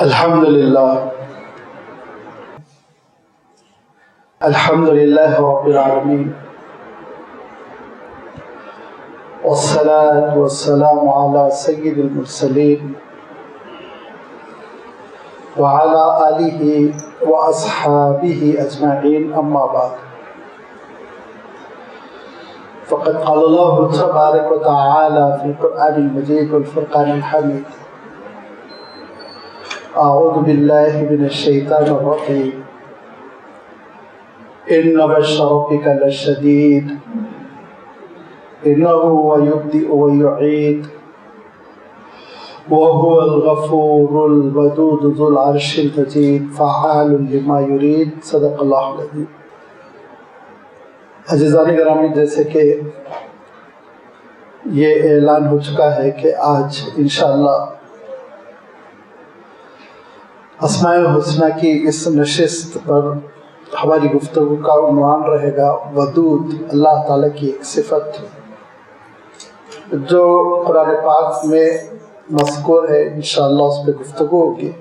الحمد لله رب العالمين والصلاة والسلام على سيد المرسلين وعلى آله وأصحابه أجمعين، أما بعد، فقد قال الله تبارك وتعالى في القرآن المجيد والفرقان الحميد: أعوذ بالله من الشيطان الرجيم، إن بطش ربك لشديد إنه هو يبدئ ويعيد وهو الغفور الودود ذو العرش المجيد فعال لما يريد. صدق اللہ العظیم. عزیزان گرامی، جیسے کہ یہ اعلان ہو چکا ہے کہ آج انشاءاللہ اسماء الحسنہ کی اس نشست پر ہماری گفتگو کا عنوان رہے گا ودود، اللہ تعالیٰ کی ایک صفت جو قرآن پاک میں مذکور ہے. انشاءاللہ اس پہ گفتگو ہوگی.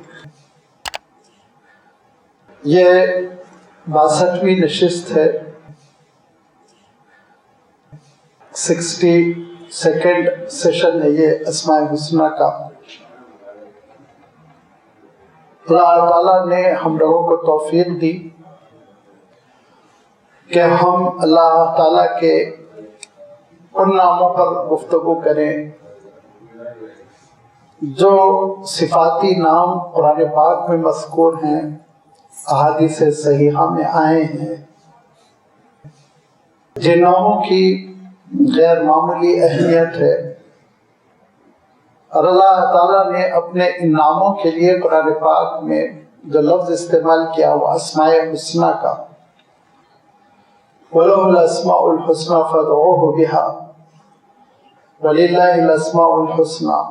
یہ 62ویں نشست ہے، 62nd سیشن ہے یہ اسماء الحسنہ کا. اللہ تعالیٰ نے ہم لوگوں کو توفیق دی کہ ہم اللہ تعالیٰ کے ان ناموں پر گفتگو کریں جو صفاتی نام قرآن پاک میں مذکور ہیں، احادیث صحیحہ میں آئے ہیں. جن ناموں کی غیر معمولی اہمیت ہے، اور اللہ تعالیٰ نے اپنے ان ناموں کے لیے قرآن پاک میں جو لفظ استعمال کیا وہ اسماء الحسنہ کا، وَلَهُ الْأَسْمَاءُ الْحُسْنَى فَادْعُوهُ بِهَا وَلِلَّهِ الْأَسْمَاءُ الْحُسْنَى.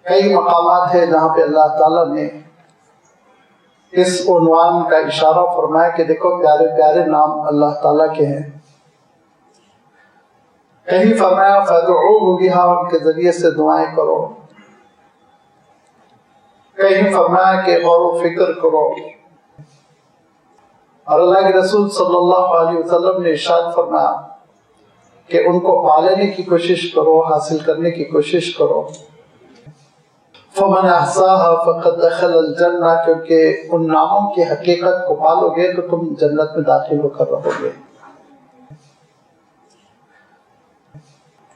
کئی مقامات ہیں جہاں پہ اللہ تعالیٰ نے اس عنوان کا اشارہ فرمایا کہ دیکھو پیارے پیارے نام اللہ تعالیٰ کے ہیں. کہیں فرمایا فَادْعُوهُ بِهَا، ان کے ذریعے سے دعائیں کرو. کہیں فرمایا کہ غور و فکر کرو. اور اللہ کے رسول صلی اللہ علیہ وسلم نے ارشاد فرمایا کہ ان کو پالنے کی کوشش کرو، حاصل کرنے کی کوشش کرو. فَمَنْ أَحْصَاهَا فَقَدْ دَخَلَ الْجَنَّةَ، کیونکہ ان ناموں کی حقیقت کو پالو گے تو تم جنت میں داخل ہو کر رہو گے.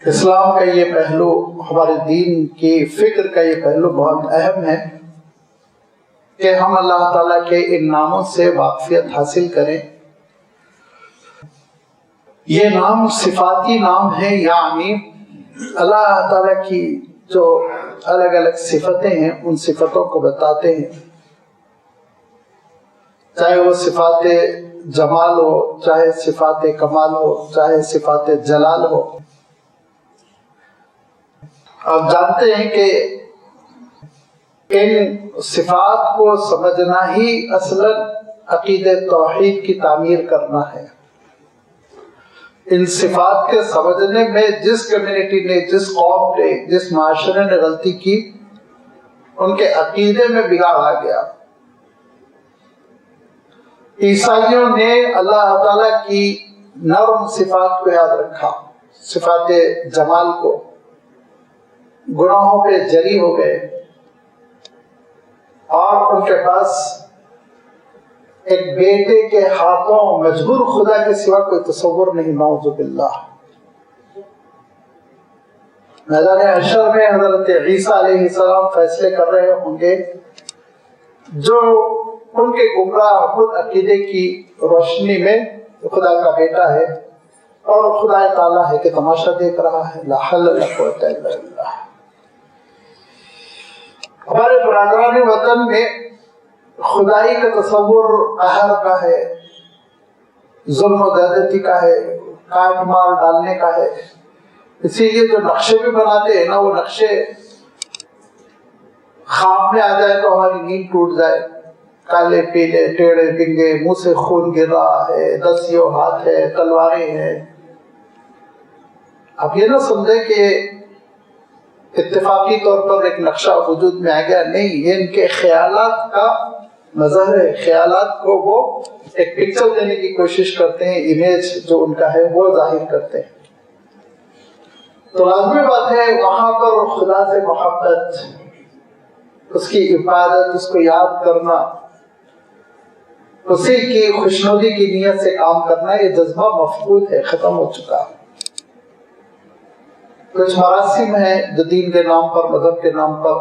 اسلام کا یہ پہلو، ہمارے دین کی فکر کا یہ پہلو بہت اہم ہے کہ ہم اللہ تعالیٰ کے ان ناموں سے واقفیت حاصل کریں. یہ نام صفاتی نام ہیں، یعنی اللہ تعالیٰ کی جو الگ الگ صفتیں ہیں ان صفتوں کو بتاتے ہیں، چاہے وہ صفات جمال ہو، چاہے صفات کمال ہو، چاہے صفات جلال ہو. آپ جانتے ہیں کہ ان صفات کو سمجھنا ہی اصلاً عقید توحید کی تعمیر کرنا ہے. ان صفات کے سمجھنے میں جس کمیونٹی نے، جس قوم نے، جس معاشرے نے غلطی کی، ان کے عقیدے میں بگاڑ آ گیا. عیسائیوں نے اللہ تعالیٰ کی نرم صفات کو یاد رکھا، صفات جمال کو، گناہوں پہ جری ہو گئے، اور ان کے پاس ایک بیٹے کے ہاتھوں مجبور خدا کے سوا کوئی تصور نہیں. نعوذ باللہ. میدان حشر میں حضرت عیسیٰ علیہ السلام فیصلے کر رہے ہوں گے جو ان کے گمراہ خود عقیدے کی روشنی میں خدا کا بیٹا ہے اور خدا تعالیٰ ہے کہ تماشا دیکھ رہا ہے. لا حول ولا قوة الا باللہ. ہمارے برادران وطن میں خدائی کا تصور قہر کا ہے، ظلم و زیادتی کا ہے، کاٹ مار ڈالنے کا ہے. اسی لیے جو نقشے بھی بناتے ہیں نا، وہ نقشے خواب میں آ جائے تو ہماری نیند ٹوٹ جائے. کالے پیلے ٹیڑے بنگے، منہ سے خون گر رہا ہے، دسیوں ہاتھ ہے، تلواریں ہیں. آپ یہ نہ سمجھیں کہ اتفاقی طور پر ایک نقشہ وجود میں آ گیا، نہیں، یہ ان کے خیالات کا مظہر ہے. خیالات کو وہ ایک پکچر دینے کی کوشش کرتے ہیں، امیج جو ان کا ہے وہ ظاہر کرتے ہیں. تو لازمی بات ہے وہاں پر خدا سے محبت، اس کی عبادت، اس کو یاد کرنا، اسی کی خوشنودی کی نیت سے کام کرنا، یہ جذبہ مفقود ہے، ختم ہو چکا. کچھ مراسم ہیں جو دین کے نام پر، مذہب کے نام پر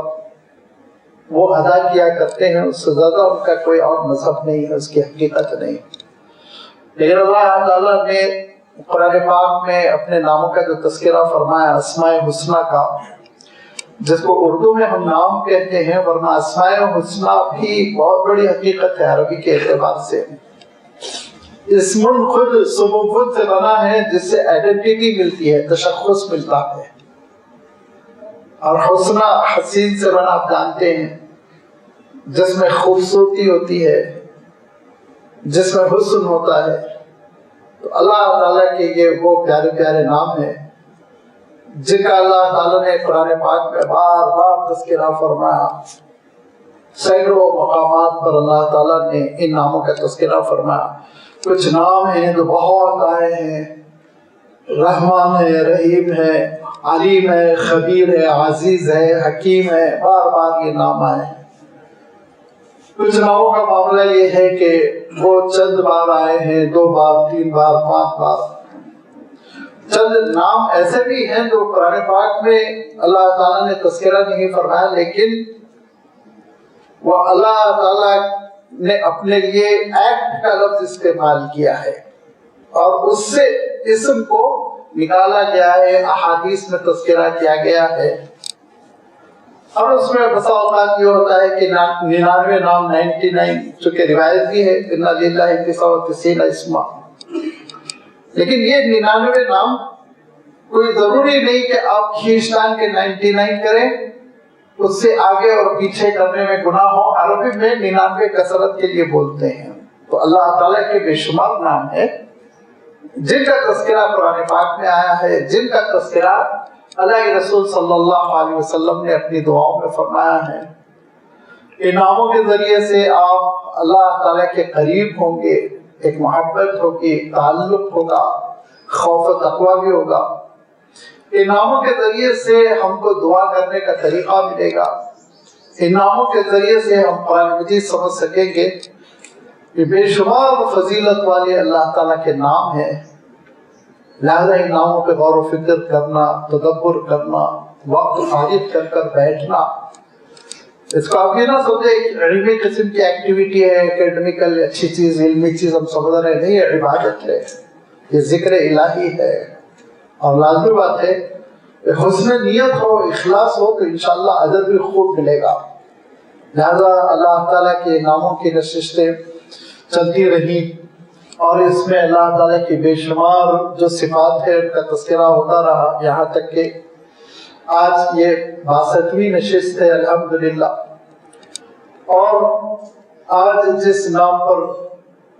وہ ادا کیا کرتے ہیں، اس سے زیادہ ان کا کوئی اور مذہب نہیں ہے، اس کی حقیقت نہیں. لیکن اللہ تعالیٰ نے قرآن پاک میں اپنے ناموں کا جو تذکرہ فرمایا، اسماء حسنہ کا، جس کو اردو میں ہم نام کہتے ہیں، ورنہ اسماء حسنہ بھی بہت بڑی حقیقت ہے عربی کے اعتبار سے. اسم خود خود سے بنا ہے جس سے آئیڈینٹیٹی ملتی ہے، تشخص ملتا ہے. اور حسنہ حسین سے بنا، آپ جانتے ہیں، جس میں خوبصورتی ہوتی ہے، جس میں حسن ہوتا ہے. تو اللہ تعالیٰ کے یہ وہ پیارے پیارے نام ہیں جن کا اللہ تعالیٰ نے قرآن پاک میں بار بار تذکرہ فرمایا. سینکڑوں مقامات پر اللہ تعالیٰ نے ان ناموں کا تذکرہ فرمایا. کچھ نام ہیں جو بہت آئے ہیں، رحمان ہے، رحیم ہے، علیم ہے، خبیر ہے، عزیز ہے، حکیم ہے، بار بار یہ نام آئے ہیں. کچھ ناموں کا معاملہ یہ ہے کہ وہ چند بار آئے ہیں، 2 بار، 3 بار، 5 بار. چند نام ایسے بھی ہیں جو قرآن پاک میں اللہ تعالیٰ نے تذکرہ نہیں فرمایا، لیکن وہ اللہ تعالیٰ نے اپنے لیے ایکٹ کا لفظ استعمال کیا ہے اور اس سے اسم کو نکالا گیا ہے، احادیث میں تذکرہ کیا گیا ہے. اور اس میں بسا اوقات یہ ہوتا ہے کہ 99 نام، 99، چونکہ روایت بھی ہے ان للہ 99 اسما. لیکن یہ 99 نام کوئی ضروری نہیں کہ آپ کھینچتان کے 99 کریں، اس سے آگے اور پیچھے کرنے میں گناہ ہو. عربی میں 99 کثرت کے لیے بولتے ہیں. تو اللہ تعالیٰ کے بے شمار نام ہے جن کا تذکرہ قرآن پاک میں آیا ہے، جن کا تذکرہ اللہ کے رسول صلی اللہ علیہ وسلم نے اپنی دعاؤں میں فرمایا ہے. ان ناموں کے ذریعے سے آپ اللہ تعالیٰ کے قریب ہوں گے، ایک محبت ہوگی، تعلق ہوگا، خوف و تقوی بھی ہوگا. ان ناموں کے ذریعے سے ہم کو دعا کرنے کا طریقہ ملے گا. ان ناموں کے ذریعے سے ہم قرآن مجید سمجھ سکیں گے کہ بے شمار فضیلت والے اللہ تعالیٰ کے نام ہیں. لہذا ان ناموں پہ غور و فکر کرنا، تدبر کرنا، وقت فارغ کر کر بیٹھنا، اس کو آپ یہ نہ سمجھے علمی قسم کی ایکٹیویٹی ہے، اکیڈمیکل اچھی چیز، علمی چیز ہم سمجھ رہے ہیں. نہیں، یہ عبادت ہے، یہ ذکر الہی ہے. اور لازمی بات ہے کہ حسن نیت ہو، اخلاص ہو تو انشاءاللہ اجر بھی خوب ملے گا. لہذا اللہ تعالیٰ کے ناموں کی نشستیں چلتی رہی اور اس میں اللہ تعالیٰ کی بے شمار جو صفات ہے ان کا تذکرہ ہوتا رہا، یہاں تک کہ آج یہ 62ویں نشست ہے الحمدللہ. اور آج جس نام پر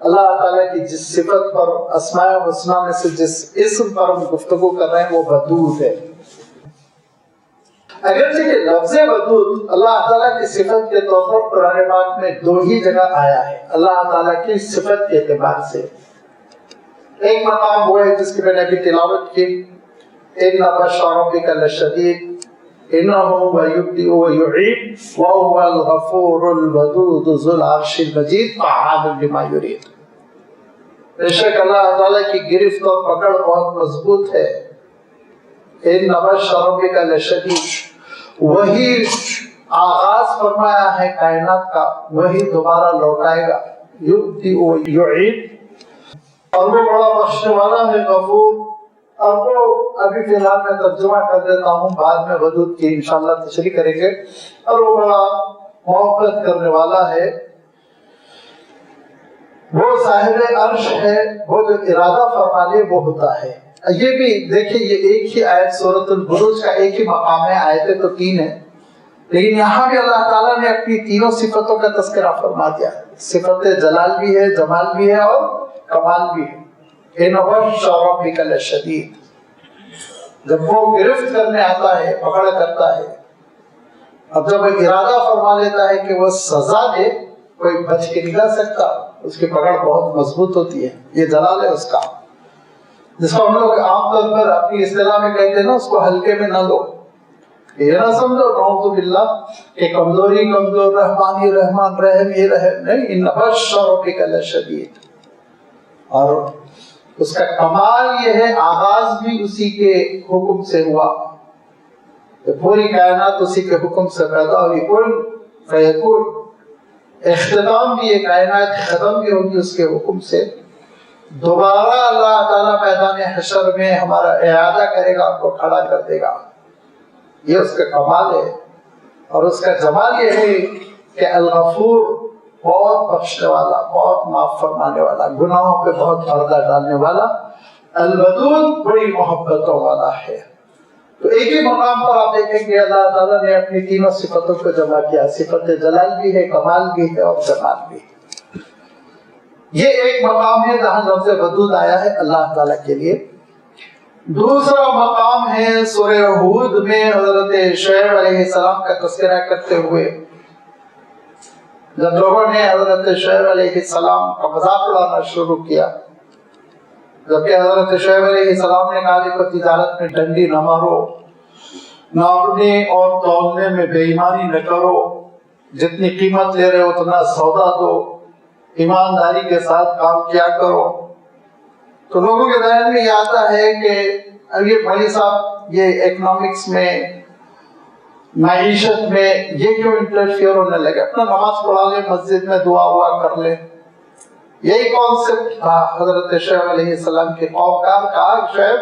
اللہ تعالیٰ کی جس صفت پر، اسماء حسنہ میں سے جس اسم پر ہم گفتگو کر رہے ہیں وہ ودود ہے. اگرچہ کہ لفظ ودود اللہ تعالیٰ کی صفت کے طور پر قرآن پاک میں 2 ہی جگہ آیا ہے اللہ تعالیٰ کی صفت کے اعتبار سے. ایک مقام وہ ہے جس کی میں نے ابھی تلاوت کی، إِنَّ بَطْشَ رَبِّكَ لَشَدِيدٌ إِنَّهُ يُبْدِئُ وَيُعِيدُ وَهُوَ الْغَفُورُ الْوَدُودُ ذُو الْعَرْشِ الْمَجِيدُ فَعَّالٌ لِمَا يُرِيدُ. بے شک اللہ تعالیٰ کی گرفت اور پکڑ بہت مضبوط ہے. إِنَّ بَطْشَ رَبِّكَ لَشَدِيدٌ، وہی آغاز فرمایا ہے کائنات کا، وہی دوبارہ لوٹائے گا. یُبْدِئُ وَيُعِيدُ، اور وہ بڑا بخشنے والا ہے، غفور. اور وہ ابھی فی الحال میں ترجمہ کر دیتا ہوں، بعد میں ودود کی انشاءاللہ تشریح کریں گے. اور وہ بڑا محبت کرنے والا ہے، وہ صاحب عرش ہے، وہ جو ارادہ فرما لے وہ ہوتا ہے. یہ بھی دیکھیں، یہ ایک ہی آیت سورۃ البروج کا ایک ہی مقام ہے، آیتیں تو 3 ہیں، لیکن یہاں بھی اللہ تعالیٰ نے اپنی تینوں صفتوں کا تذکرہ فرما دیا. صفت جلال بھی ہے، جمال بھی ہے اور کمال بھی ہے. إِنَّ بَطْشَ رَبِّكَ لَشَدِيدٌ. جب وہ گرفت کرنے آتا ہے، پکڑ کرتا ہے، اب جب وہ ارادہ فرما لیتا ہے کہ وہ سزا دے، کوئی بچ کے نہیں جا سکتا، اس کی پکڑ بہت مضبوط ہوتی ہے. یہ جلال ہے اس کا، جس کو ہم لوگ عام طور پر اپنی اصطلاح میں کہتے ہیں نا، اس کو ہلکے میں نہ لو. یہ نہ سمجھو نعوذ باللہ کہ کمزوری کمزور، رحمانی رحمان رحم یہ رحم نہیں. ان بطش ربک لشدید. اور اس کا کمال یہ ہے آغاز بھی اسی کے حکم سے ہوا، پوری کائنات اسی کے حکم سے پیدا ہوئی، کن فیکون. اختتام بھی یہ کائنات ختم بھی ہوگی اس کے حکم سے. دوبارہ اللہ تعالیٰ میدان حشر میں ہمارا اعادہ کرے گا، ہم کو کھڑا کر دے گا. یہ اس کا کمال ہے. اور اس کا جمال یہ ہے کہ الغفور بہت بخشنے والا، بہت معاف فرمانے والا، گناہوں پہ بہت پردہ ڈالنے والا. الودود بڑی محبتوں والا ہے. تو ایک ہی مقام پر آپ دیکھیں گے اللہ تعالیٰ نے اپنی تینوں صفتوں کو جمع کیا. صفت جلال بھی ہے، کمال بھی ہے اور جمال بھی ہے. یہ ایک مقام ہے جہاں لفظ ودود آیا ہے اللہ تعالیٰ کے لیے. دوسرا مقام ہے سورہ ہود میں حضرت شعیب علیہ السلام کا تذکرہ کرتے ہوئے، جب لوگوں نے حضرت شعیب علیہ السلام کا مذاق اڑانا شروع کیا، جبکہ حضرت شعیب علیہ السلام نے کہا کہ تجارت میں ڈنڈی نہ مارو، ناپنے اور تولنے میں بے ایمانی نہ کرو، جتنی قیمت لے رہے ہو اتنا سودا دو، ایمانداری کے ساتھ کام کیا کرو. تو لوگوں کے ذہن میں یہ آتا ہے کہ یہ مولوی صاحب یہ اکنامکس میں، معیشت میں یہ کیوں انٹرفیئر ہونے لگے، اپنا نماز پڑھا لے، مسجد میں دعا ہوا کر لے. یہی کانسیپٹ تھا حضرت شعیب علیہ السلام کے قوم کا. کہا شعیب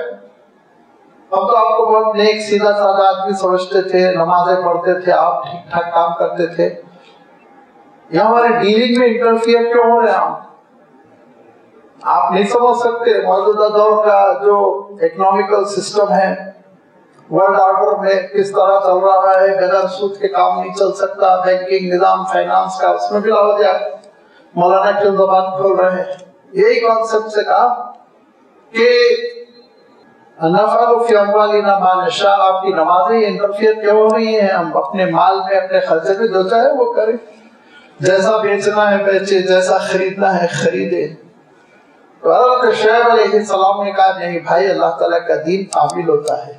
ہم تو آپ کو بہت نیک سیدھا سادہ آدمی سمجھتے تھے، نمازیں پڑھتے تھے، آپ ٹھیک ٹھاک کام کرتے تھے، یہ ہمارے ڈیلنگ میں انٹرفیئر کیوں ہو رہے ہیں؟ آپ نہیں سمجھ سکتے موجودہ دور کا جو اکنامیکل سسٹم ہے ورلڈ آرڈر میں کس طرح چل رہا ہے، بغیر سود کے کام نہیں چل سکتا. بینکنگ نظام، فائنانس کا، اس میں بھی لاؤ جائے. مولانا کیوں زبان کھول رہے ہیں؟ یہی کانسیپٹ سے کہا کہ نفعل فی اموالنا ما نشاء. آپ کی نمازیں انٹرفیئر کیوں ہو رہی ہیں؟ ہم اپنے مال میں اپنے خرچے میں جو چاہے وہ کریں، جیسا بیچنا ہے بیچے، جیسا خریدنا ہے خریدے. تو حضرت شعیب علیہ السلام نے کہا نہیں بھائی، اللہ تعالیٰ کا دین کامل ہوتا ہے.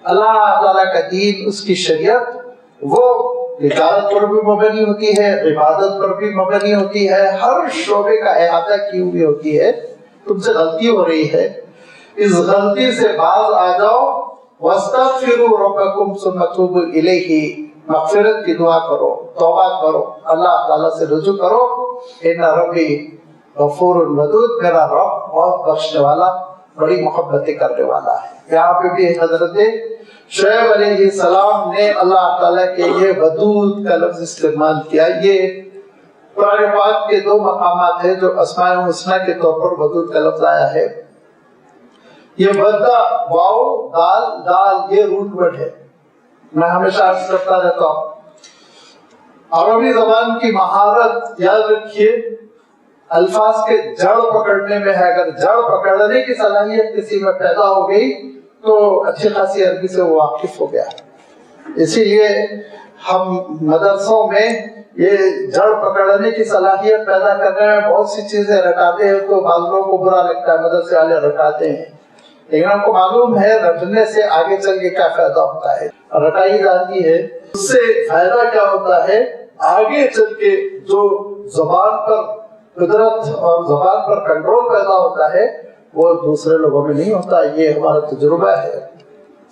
اللہ تعالیٰ کا دین، اس کی شریعت وہ تجارت پر بھی مبنی ہوتی ہے، عبادت پر بھی مبنی ہوتی ہے، ہر شعبے کا احاطہ کی ہوئی ہوتی ہے. تم سے غلطی ہو رہی ہے، اس غلطی سے باز آ جاؤ. واستغفروا ربکم ثم توبوا الیہ. مغفرت کی دعا کرو، توبہ کرو، اللہ تعالیٰ سے رجوع کرو. ان ربی غفور ودود. میرا رب بہت بخشنے والا، بڑی محبتیں کرنے والا ہے. یہاں پہ بھی حضرت شعیب علیہ السلام نے اللہ تعالیٰ کے لیے ودود کا لفظ استعمال کیا. یہ قرآن پاک کے دو مقامات ہیں جو اسماء الحسنی کے طور پر ودود کا لفظ آیا ہے. یہ ودا، واو، دال، دال، یہ روٹ ورڈ ہے. میں ہمیشہ عرض کرتا رہتا ہوں، عربی زبان کی مہارت یاد رکھیے الفاظ کے جڑ پکڑنے میں ہے. اگر جڑ پکڑنے کی صلاحیت کسی میں پیدا ہو گئی تو اچھی خاصی عربی سے وہ واقف ہو گیا. اسی لیے ہم مدرسوں میں یہ جڑ پکڑنے کی صلاحیت پیدا کرنے میں بہت سی چیزیں رٹاتے ہیں. تو بعض لوگوں کو برا لگتا ہے مدرسے والے رٹاتے ہیں، لیکن ہم کو معلوم ہے رٹنے سے آگے چل کے کیا فائدہ ہوتا ہے. رٹائی جاتی ہے، اس سے فائدہ کیا ہوتا ہے؟ آگے چل کے جو زبان پر قدرت اور زبان پر کنٹرول پیدا ہوتا ہے وہ دوسرے لوگوں میں نہیں ہوتا. یہ ہمارا تجربہ ہے.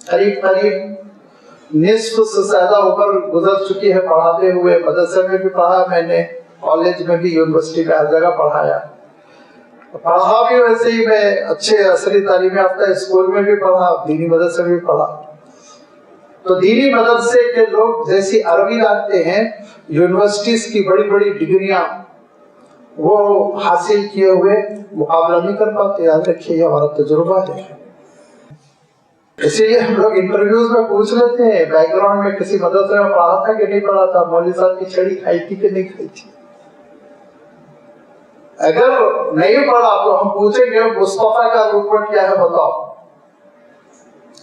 قریب قریب نصف سے زیادہ عمر گزر چکی ہے پڑھاتے ہوئے. مدرسے میں بھی پڑھا میں نے، کالج میں بھی، یونیورسٹی میں، ہر جگہ پڑھایا. پڑھا بھی ویسے ہی میں اچھے عصری تعلیم یافتہ اسکول میں بھی پڑھا، دینی مدرسے میں بھی پڑھا. تو دینی مدرسے کے لوگ جیسی عربی جانتے ہیں، یونیورسٹیز کی بڑی بڑی ڈگریاں وہ حاصل کیے ہوئے مقابلہ نہیں کر پاتے. یاد رکھیے یہ ہمارا تجربہ ہے. اسی لیے ہم لوگ انٹرویوز میں پوچھ لیتے ہیں بیک گراؤنڈ میں کسی مدرسے میں پڑھا تھا کہ نہیں پڑھا تھا، مولوی صاحب کی چھڑی کھائی تھی کہ نہیں کھائی تھی. اگر نہیں پڑھا تو ہم پوچھیں گے مصطفیٰ کا روٹ ورڈ کیا ہے بتاؤ.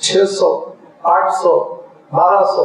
600, 800, 1200,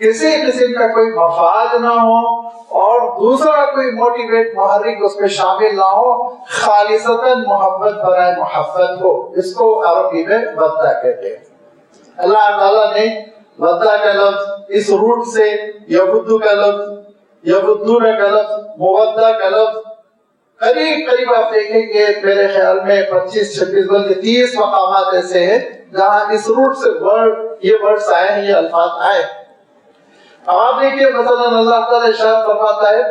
کسی قسم کا کوئی مفاد نہ ہو اور دوسرا کوئی موٹیویٹ محرک اس میں شامل نہ ہو، خالصتاً محبت برائے محبت ہو، اس کو عربی میں ودہ کہتے ہیں۔ اللہ تعالیٰ نے ودہ کا لفظ اس روٹ سے یودو کا لفظ، یودون کا لفظ، مودہ کا لفظ قریب آپ دیکھیں گے میرے خیال میں 25-26 بلکہ 30 مقامات ایسے ہیں جہاں اس روٹ سے یہ ورڈز آئے ہیں، یہ الفاظ آئے۔ اب آپ دیکھیے مثلا اللہ تعالیٰ ارشاد فرماتا ہے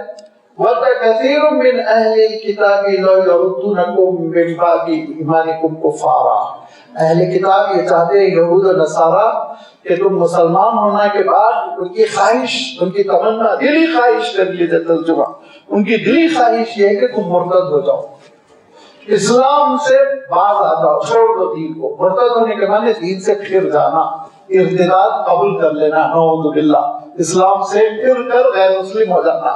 وَدَّ كَثِيرٌ مِّنْ أَهْلِ الْكِتَابِ لَوْ يَرُدُّونَكُم مِّن بَعْدِ إِيمَانِكُمْ كُفَّارًا، اہل کتاب یہ چاہتے ہیں یہود و نصارہ کہ تم مسلمان ہونے کے بعد ان کی خواہش، ان کی تمنا، دلی خواہش کر لیجیے ترجمہ، ان کی دلی خواہش یہ ہے کہ تم مرتد ہو جاؤ، اسلام سے باز آ جاؤ، چھوڑ دو دین کو۔ مرتد ہونے کے معنی دین سے پھر جانا، ارتداد قبول کر لینا، نعوذ باللہ، اسلام سے پھر کر غیر مسلم ہو جانا۔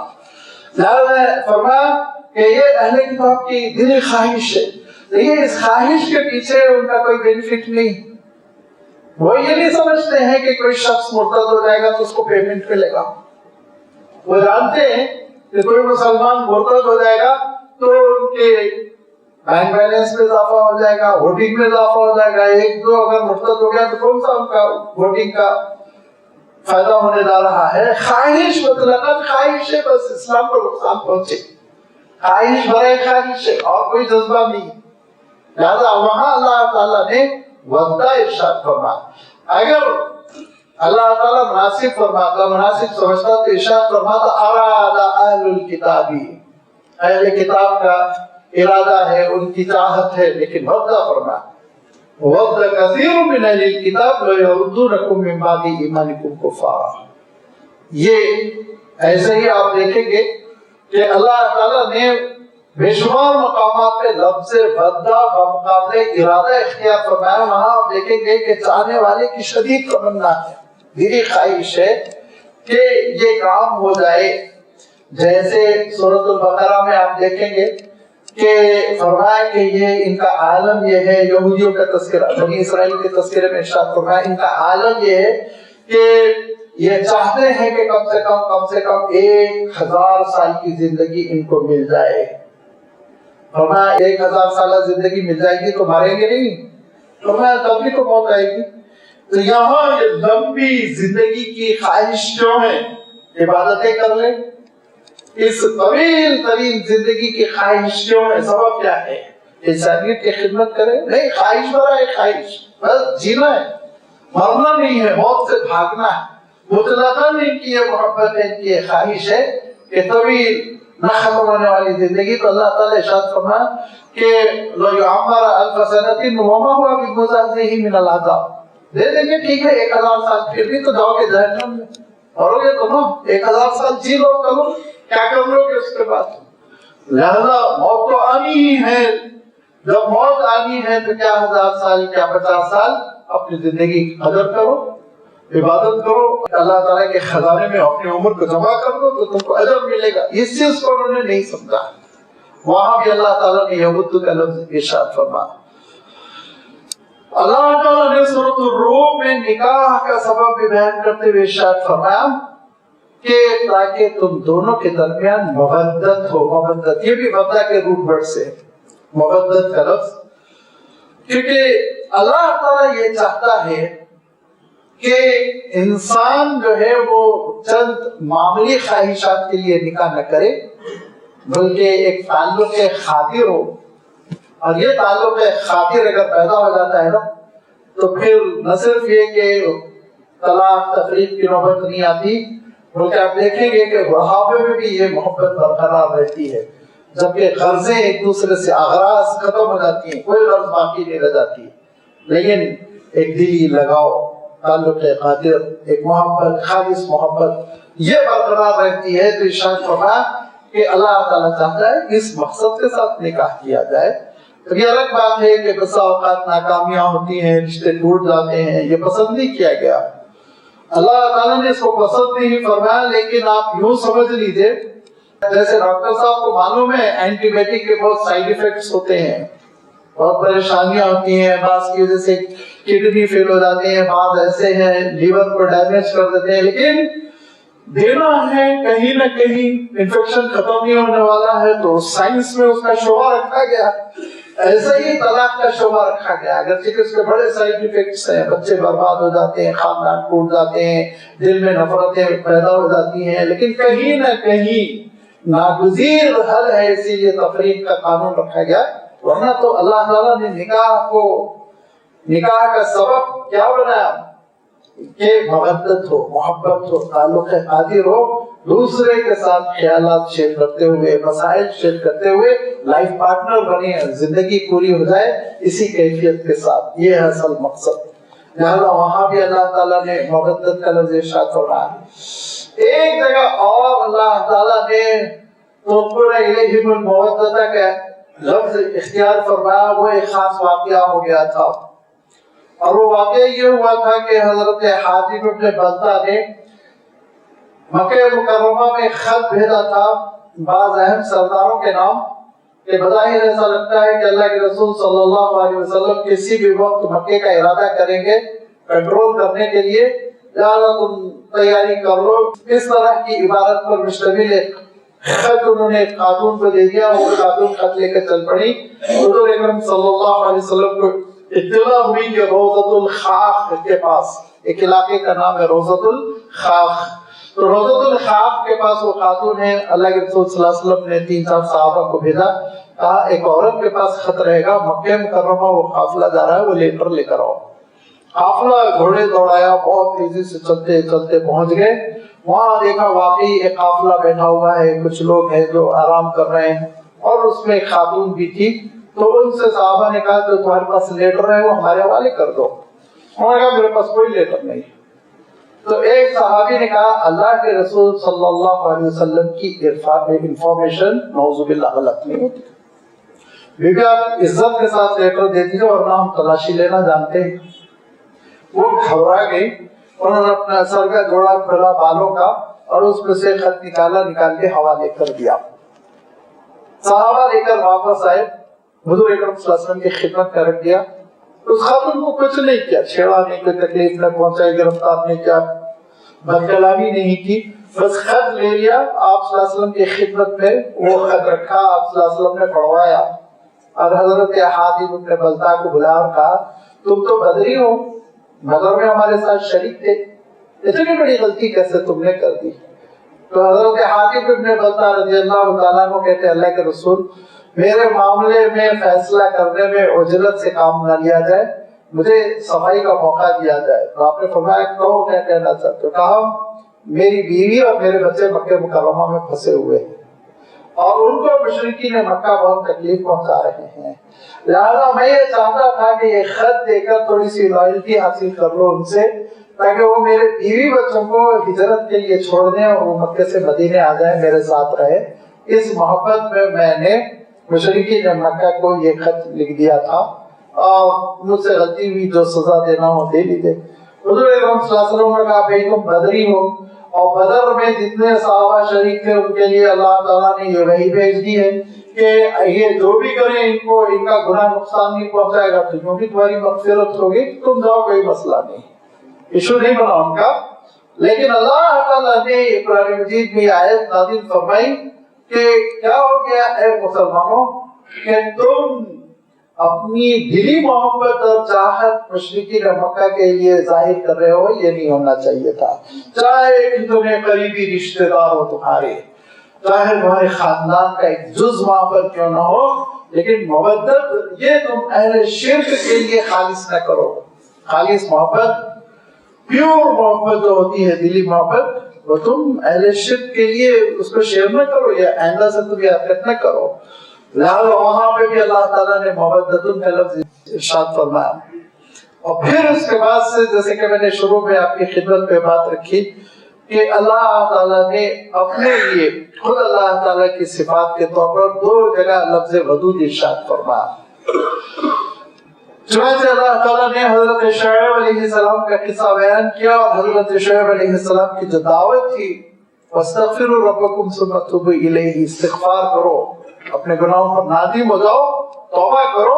لہذا فرمایا کہ یہ اہل کتاب کی دلی خواہش ہے، لیکن اس خواہش کے پیچھے ان کا کوئی بینیفٹ نہیں۔ وہ یہ نہیں سمجھتے ہیں کہ کوئی شخص مرتد ہو جائے گا تو اس کو پیمنٹ ملے گا۔ وہ جانتے ہیں کہ کوئی مسلمان مرتد ہو جائے گا تو ان کے بینک بیلنس میں اضافہ ہو جائے گا، ووٹنگ میں اضافہ ہو جائے گا۔ ایک دو اگر مرتد ہو گیا تو کون سا ان کا ووٹنگ کا فائدہ ہونے جا رہا ہے؟ خواہش مطلقاً خواہش ہے، بس اسلام کو نقصان پہنچے، خواہش برائے خواہش ہے اور کوئی جذبہ نہیں۔ لہذا وہاں اللہ تعالیٰ نے وعدہ ارشاد فرمایا۔ اگر اللہ تعالیٰ مناسب فرماتا، مناسب سمجھتا تو ارشاد فرماتا اراد اہل الکتاب، اہل کتاب کا ارادہ ہے، ان کی چاہت ہے، لیکن وعدہ فرمایا وَوَدَّ كَثِيرٌ مِّنْ أَهْلِ الْكِتَابِ لَيَرُدُّونَكُم مِّن بَعْدِ إِيمَانِكُمْ كُفَّارًا۔ یہ ایسے ہی آپ دیکھیں گے کہ اللہ تعالیٰ نے بے شمار مقامات پہ لفظ وعدہ بمقابلے ارادہ اختیار فرمایا۔ وہاں آپ دیکھیں گے کہ چاہنے والے کی شدید تمنا ہے، دلی خواہش ہے کہ یہ کام ہو جائے۔ جیسے سورۃ البقرہ میں آپ دیکھیں گے کہ فرمایا کہ یہ ان کا عالم یہ ہے، یہودیوں کا تذکرہ بنی اسرائیل کے تذکرے میں ارشاد فرمایا ان کا عالم یہ ہے کہ یہ چاہتے ہیں کہ کم سے کم 1000 سال کی زندگی ان کو مل جائے۔ فرمایا 1000 سالہ زندگی مل جائے گی تو ماریں گے نہیں، فرمایا تب بھی تو موت آئے گی۔ تو یہاں یہ لمبی زندگی کی خواہش کیوں ہے؟ عبادتیں کر لیں، اس طویل ترین زندگی کی خواہش کیوں ہے؟ سبب کیا ہے؟ انسانیت کی خدمت کرے؟ نہیں، خواہش برائے خواہش، بس جینا ہے، مرنا نہیں ہے، موت سے بھاگنا ہے۔ مطلقاً ان کی یہ محبت ہے، ان کی یہ خواہش ہے کہ طویل نہ ختم ہونے والی زندگی۔ تو اللہ تعالیٰ ارشاد فرمایا کہ لَوْ يُعَمَّرَ أَلْفَ سَنَةٍ وَمَا هُوَ بِمُزَحْزِحِهِ مِنَ الْعَذَابِ، دے دیں گے ٹھیک ہے 1000 سال، پھر بھی تو جاؤ گے جہنم میں، اور یہ تو نا 1000 سال جی لو، کرو کیا کر لو گے اس کے بعد؟ لہذا موت تو آنی ہی ہے، جب موت آنی ہے تو کیا 1000 سال کیا 50 سال اپنی زندگی کی قدر کرو، عبادت کرو، اللہ تعالیٰ کے خزانے میں اپنی عمر کو جمع کر دو تو تم کو اجر ملے گا۔ اس چیز کو انہوں نے نہیں سمجھا۔ وہاں بھی اللہ تعالیٰ نے یہود کا لفظ ارشاد فرمایا۔ اللہ تعالیٰ نے سورۃ الروم میں نکاح کا سبب بھی بیان کرتے ہوئے ارشاد فرمایا کہ تاکہ تم دونوں کے درمیان مودت ہو۔ مودت یہ بھی وعدہ کے روٹ ورڈ سے مودت کا لفظ، کیونکہ اللہ تعالیٰ یہ چاہتا ہے کہ انسان جو ہے وہ چند معمولی خواہشات کے لیے نکاح نہ کرے، بلکہ ایک تعلق خاطر ہو۔ اور یہ تعلق خاطر اگر پیدا ہو جاتا ہے نا تو پھر نہ صرف یہ کہ طلاق تفریق کی نوبت نہیں آتی، بلکہ آپ دیکھیں گے کہ بڑھاپے میں بھی یہ محبت برقرار رہتی ہے، جبکہ غرضیں ایک دوسرے سے اغراض ختم ہو جاتی ہیں، کوئی غرض باقی نہیں رہ جاتی، لیکن ایک دلی لگاؤ، تعلق خاطر، ایک محبت، خالص محبت یہ برقرار رہتی ہے۔ تو ارشاد فرمایا کہ اللہ تعالیٰ چاہتا ہے اس مقصد کے ساتھ نکاح کیا جائے۔ تو یہ الگ بات ہے کہ بسا اوقات ناکامیاں ہوتی ہیں، رشتے ٹوٹ جاتے ہیں، یہ پسند نہیں کیا گیا، اللہ تعالیٰ نے اس کو پسند نہیں فرمایا۔ لیکن آپ یوں سمجھ لیجئے جیسے ڈاکٹر صاحب کو معلوم ہے اینٹی بائیوٹک کے بہت سائیڈ ایفیکٹس ہوتے ہیں، بہت پریشانیاں ہوتی ہیں، بعض کی وجہ سے کڈنی فیل ہو جاتے ہیں، بعض ایسے ہیں لیور کو ڈیمیج کر دیتے ہیں، لیکن دینا ہے کہیں نہ کہیں انفیکشن ختم نہیں ہونے والا ہے، تو سائنس میں اس کا شعبہ رکھا گیا۔ ایسا ہی طلاق کا شعبہ رکھا گیا، اگرچہ کہ اس کے بڑے سائیڈ ایفیکٹس ہیں، بچے برباد ہو جاتے ہیں، خاندان ٹوٹ جاتے ہیں، دل میں نفرتیں پیدا ہو جاتی ہیں، لیکن کہیں نہ کہیں ناگزیر حل ہے، اسی لیے تفریق کا قانون رکھا گیا۔ ورنہ تو اللہ تعالیٰ نے نکاح کا سبب کیا بنایا کہ مودت ہو، محبت ہو، تعلق قادر ہو، دوسرے کے ساتھ خیالات شیئر کرتے ہوئے، مسائل شیئر کرتے ہوئے لائف پارٹنر بنے، زندگی پوری ہو جائے اسی کیفیت کے ساتھ، یہ ہے اصل مقصد۔ لہذا وہاں بھی اللہ تعالیٰ نے مودت کا لفظ ارشاد فرمایا۔ ایک جگہ اور اللہ تعالیٰ نے تُنْقِلَ إِلَيْهِمُ الْمَوَدَّةَ کا لفظ اختیار فرمایا، وہ ایک خاص واقعہ ہو گیا تھا، اور وہ واقعہ یہ ہوا تھا کہ حضرت حاتم بن بلتہ نے مکہ مکرمہ میں خط بھیجا تھا بعض اہم سرداروں کے نام، کہ بظاہر ایسا لگتا ہے کہ اللہ کے رسول صلی اللہ علیہ وسلم کسی بھی وقت مکے کا ارادہ کریں گے کنٹرول کرنے کے لیے، لہٰذا تم تیاری کر لو۔ اس طرح کی عبارت پر مشتمل ایک خط انہوں نے ایک خاتون کو دے دیا، وہ خاتون خط لے کر چل پڑی۔ حضور اکرم صلی اللہ علیہ وسلم کو اطلاع ہوئی کہ روضۃ الخاخ کے پاس، ایک علاقے کا نام ہے روضۃ الخاخ، تو روضۃ الخاخ کے پاس وہ خاتون ہے۔ اللہ کے رسول صلی اللہ علیہ وسلم نے 3-4 صحابہ کو بھیجا، کہا ایک عورت کے پاس خط رہے گا، مکہ مکرمہ وہ قافلہ جا رہا ہے، وہ لیٹر لے کر آؤ۔ قافلہ گھوڑے دوڑایا، بہت تیزی سے چلتے چلتے پہنچ گئے، وہاں دیکھا واقعی ایک قافلہ بیٹھا ہوا ہے، کچھ لوگ ہیں جو آرام کر رہے ہیں، اور اس میں ایک خاتون بھی تھی۔ تو ان سے صحابہ نے کہا کہ تمہارے پاس لیٹر ہے وہ ہمارے حوالے کر دو۔ انہوں نے کہا میرے پاس کوئی لیٹر نہیں۔ تو ایک صحابی نے کہا اللہ کے رسول صلی اللہ علیہ وسلم کی انفارمیشن نعوذ باللہ غلط نہیں ہوتی، بیبی آپ عزت کے ساتھ لیٹر دے دیجیے ورنہ ہم تلاشی لینا جانتے ہیں۔ وہ گھبرا گئی، انہوں نے اپنا سر کا جوڑا کھولا بالوں کا، اور اس میں سے خط نکال کے حوالے کر دیا۔ صحابہ لے کر واپس آئے، حضور اکرم صلی اللہ علیہ وسلم کی خدمت میں رکھ دیا۔ اس خاتون کو کچھ نہیں کیا، چھیڑا نہیں، کوئی تکلیف نہ پہنچائی، گرفتار نہیں کیا، بد کلامی نہیں کی، بس خط لے لیا، آپ صلی اللہ علیہ وسلم کی خدمت میں وہ خط رکھا، آپ صلی اللہ علیہ وسلم نے پڑھوایا، اور حضرت حاتم بن بلتہ کو بلا اور کہا تم تو بدری ہو، بدر میں ہمارے ساتھ شریک تھے، اتنی بڑی غلطی کیسے تم نے کر دی؟ تو حضرت حاتم بن بلتہ رضی اللہ تعالیٰ عنہ کہتے ہیں اللہ کے رسول میرے معاملے میں فیصلہ کرنے میں عجلت سے کام نہ لیا جائے، مجھے صفائی کا موقع دیا جائے۔ تو آپ نے فرمایا کہو کیا کہنا چاہتے ہو؟ کہا میری بیوی اور میرے بچے مکہ مکرمہ میں پھنسے ہوئے ہیں، اور ان کو مشرکین مکہ بہت تکلیف پہنچا رہے ہیں، لہذا میں یہ چاہتا تھا کہ یہ خط دے کر تھوڑی سی لائلٹی حاصل کر لو ان سے، تاکہ وہ میرے بیوی بچوں کو ہجرت کے لیے چھوڑ دیں اور وہ مکے سے مدینے آ جائیں، میرے ساتھ رہے۔ اس محبت میں نے مشرکین مکہ کو یہ خط لکھ دیا تھا، اور مجھ سے غلطی ہوئی، جو سزا دینا ہو دے لیجیے۔ حضور اکرم صلی اللہ علیہ وسلم نے کہا بھائی تم بدری ہو، اور بدر میں جتنے صحابہ شریک تھے ان کے لیے اللہ تعالیٰ نے یہ وحی بھیج دی ہے کہ یہ جو بھی کریں ان کو ان کا گناہ نقصان نہیں پہنچائے گا، تمہیں بھی تمہاری مغفرت ہوگی، تم جاؤ کوئی مسئلہ نہیں، ایشو نہیں بنا ان کا۔ لیکن اللہ تعالیٰ نے قرآن مجید میں آیت نازل فرمائی کہ کیا ہو گیا اے مسلمانوں کہ تم اپنی دلی محبت اور چاہت مشرکین مکہ کے لیے ظاہر کر رہے ہو، یہ نہیں ہونا چاہیے تھا۔ چاہے کہ تمہیں قریبی رشتہ دار ہو تمہارے، چاہے تمہارے خاندان کا ایک جز وہاں پر کیوں نہ ہو، لیکن مودت یہ تم اہل شرک کے لیے خالص نہ کرو۔ خالص محبت، پیور محبت جو ہوتی ہے دلی محبت، وہ تم اہل شرک کے لیے اس کو شیئر نہ کرو، یا آئندہ سے تم یہ حرکت نہ کرو۔ لہٰذا وہاں پہ بھی اللہ تعالیٰ نے مودتن کا لفظ ارشاد فرمایا۔ اور پھر اس کے بعد سے جیسے کہ میں نے شروع میں آپ کی خدمت پہ بات رکھی کہ اللہ تعالیٰ نے اپنے لیے خود اللہ تعالیٰ کی صفات کے طور پر 2 جگہ لفظ ودود ارشاد فرمایا۔ چنانچہ اللہ تعالیٰ نے حضرت شعیب علیہ السلام کا قصہ بیان کیا، اور حضرت شعیب علیہ السلام کی جو دعوت تھی وَاسْتَغْفِرُوا رَبَّكُمْ ثُمَّ تُوبُوا إِلَيْهِ، استغفار کرو، اپنے گناہوں پر نادم ہو جاؤ، توبہ کرو،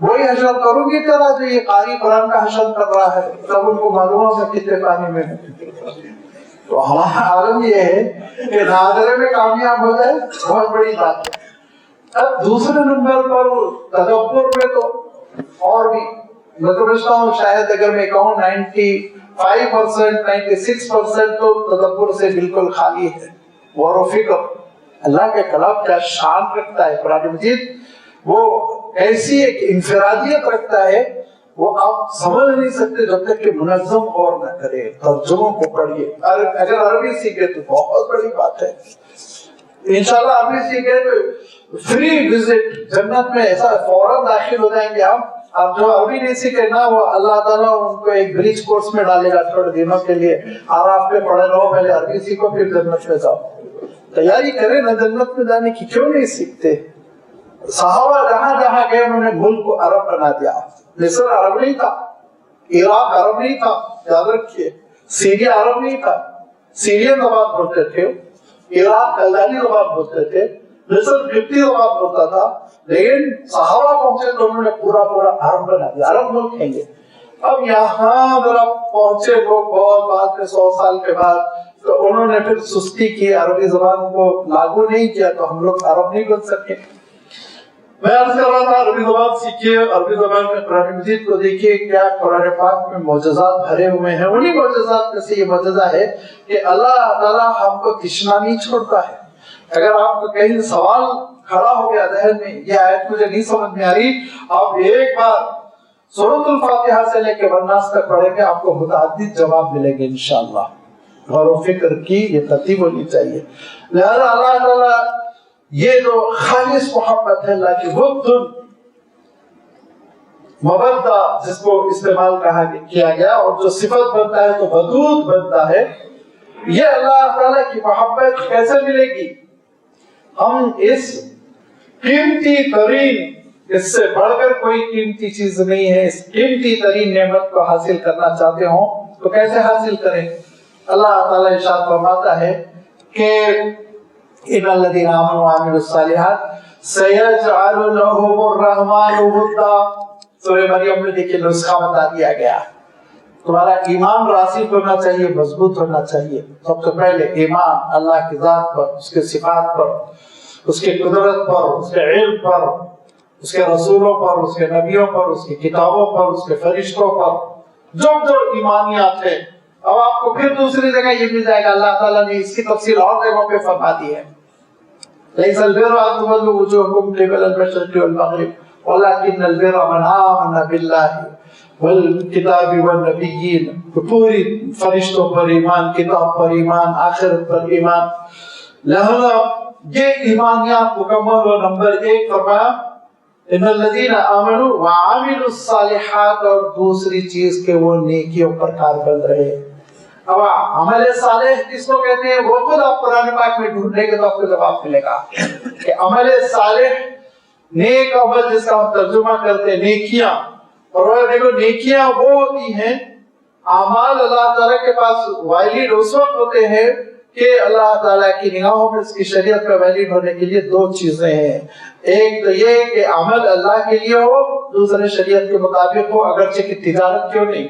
وہی حشر کروں گی تیرا جو یہ قاری قرآن کا حشر کر رہا ہے. تب ان کو معلوم ہوگا کتنے پانی میں. تو ہمارا عالم یہ ہے کہ ناظرے میں کامیاب ہو جائے بہت بڑی بات ہے. اب دوسرے نمبر پر تدبر میں تو اور بھی میں سمجھتا ہوں شاید اگر میں کہوں 95% 96% تو تدبر سے بالکل خالی ہے. غور و فکر اللہ کے کلام کا شان رکھتا ہے. قرآن مجید وہ ایسی ایک انفرادیت رکھتا ہے وہ آپ سمجھ نہیں سکتے جب تک کہ منظم اور نہ کرے. ترجموں کو پڑھیے. اگر عربی سیکھے تو بہت بڑی بات ہے. انشاءاللہ عربی سیکھے تو فری وزٹ جنت میں ایسا فوراً داخل ہو جائیں گے آپ. اب جو عربی نہیں سیکھے نا وہ اللہ تعالیٰ ان کو ایک بریج کورس میں ڈالے گا تھوڑے دنوں کے لیے. آرام پہ پڑھے رہو, پہلے عربی سیکھو پھر جنت میں جاؤ. تیاری کرے نا جنت میں جانے کی. کیوں نہیں سیکھتے؟ صحابہ جہاں جہاں گئے انہوں نے ملک کو عرب بنا دیا. مصر عرب نہیں تھا, عراق عرب نہیں تھا, یاد رکھیے. سیریا عرب نہیں تھا, سیرین زبان بولتے تھے. عراق کلدانی زبان بولتے تھے. مصر قبطی زبان بولتا تھا. لیکن صحابہ پہنچے تو انہوں نے پورا عرب بنا دیا. عرب ملک ہیں یہ. اب یہاں ذرا پہنچے لوگ بہت بعد میں 100 سال کے بعد, تو انہوں نے پھر سستی کی, عربی زبان کو لاگو نہیں کیا, تو ہم لوگ عرب نہیں بن سکے. میں عرض کر رہا تھا عربی زبان سیکھیے, عربی زبان میں قرآن مجید کو دیکھیے, کیا قرآن پاک میں معجزات بھرے ہوئے ہیں. انہی معجزات میں سے یہ معجزہ ہے کہ اللہ تعالیٰ ہم کو تشنا نہیں چھوڑتا ہے. اگر آپ کو کہیں سوال کھڑا ہو گیا ذہن میں, یہ آیت مجھے نہیں سمجھ میں آ رہی, آپ ایک بار سورۃ الفاتحہ سے لے کے والناس تک پڑھیں گے, آپ کو متعدد جواب ملیں گے انشاءاللہ. غور و فکر کی یہ ترتیب ہونی چاہیے. لہذا اللہ تعالیٰ یہ جو خالص محبت ہے اللہ کی, ود مودہ جس کو استعمال کیا گیا, اور جو صفت بنتا ہے تو ودود بنتا ہے. یہ اللہ تعالیٰ کی محبت کیسے ملے گی؟ ہم اس قیمتی ترین, اس سے بڑھ کر کوئی قیمتی چیز نہیں ہے, اس قیمتی ترین نعمت کو حاصل کرنا چاہتے ہوں تو کیسے حاصل کریں؟ اللہ تعالیٰ ارشاد فرماتا ہے کہ ان الذین آمنوا وعملوا الصالحات سیجعل لهم الرحمن ودا. سورہ مریم میں دیکھیے نسخہ بتا دیا گیا. تمہارا ایمان راسخ ہونا چاہیے, مضبوط ہونا چاہیے. سب سے پہلے ایمان اللہ کی ذات پر, اس کے صفات پر, اس کے قدرت پر, اس کے علم پر, اس کے رسولوں پر, اس کے نبیوں پر, اس کی کتابوں پر, اس کے فرشتوں پر, جو ایمانیات ہیں. اب آپ کو پھر دوسری جگہ یہ مل جائے گا, اللہ تعالیٰ نے اس کی تفصیل اور جگہوں پہ فرما دی ہے. ليس البر أن تولوا وجوهكم قبل المشرق والمغرب ولكن البر من آمن بالله والکتاب والنبیین. پوری فرشتوں پر ایمان, کتاب پر ایمان, آخرت پر ایمان. لہذا یہ ایمانیات مکمل. اور نمبر 1 فرمایا ان الذین آمنوا وعملوا الصالحات, اور دوسری چیز کہ وہ نیکیوں پر کاربند رہے. اب عمل صالح کس کو کہتے ہیں وہ خود آپ قرآن پاک میں ڈھونڈیں گے تو آپ کو جواب ملے گا کہ عمل صالح نیک عمل جس کا ہم ترجمہ کرتے ہیں نیکیاں. اور وہ دیکھو نیکیاں وہ ہوتی ہیں, اعمال اللہ تعالیٰ کے پاس ویلڈ اس وقت ہوتے ہیں کہ اللہ تعالیٰ کی نگاہوں میں اس کی شریعت پہ ویلڈ ہونے کے لیے 2 چیزیں ہیں. ایک تو یہ کہ عمل اللہ کے لیے ہو, دوسرے شریعت کے مطابق ہو, اگرچہ کہ تجارت کیوں نہیں,